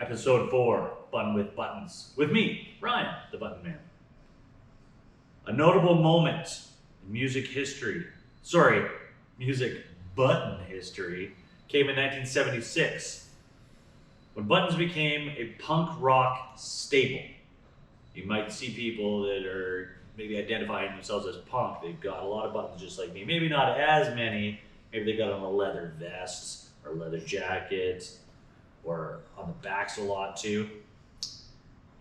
Episode 4, Fun with Buttons. With me, Ryan, the Button Man. A notable moment in music button history, came in 1976, when buttons became a punk rock staple. You might see people that are maybe identifying themselves as punk. They've got a lot of buttons just like me. Maybe not as many. Maybe they got on the leather vests or leather jackets, or on the backs a lot too.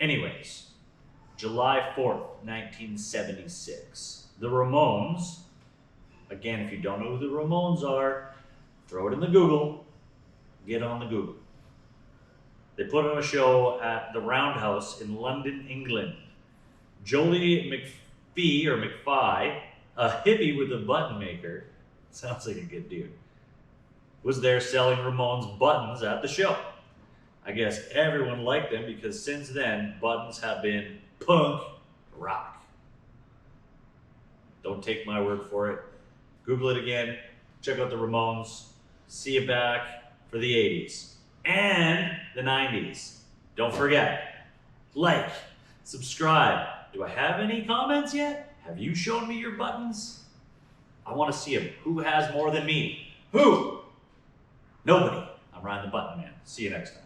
Anyways, July 4th, 1976. The Ramones, again, if you don't know who the Ramones are, throw it in the Google, get on the Google. They put on a show at the Roundhouse in London, England. Jolie McPhee, a hippie with a button maker, sounds like a good dude, was there selling Ramones buttons at the show. I guess everyone liked them because since then, buttons have been punk rock. Don't take my word for it. Google it again. Check out the Ramones. See you back for the 80s and the 90s. Don't forget, like, subscribe. Do I have any comments yet? Have you shown me your buttons? I want to see them. Who has more than me? Who? Nobody. I'm Ryan the Button Man. See you next time.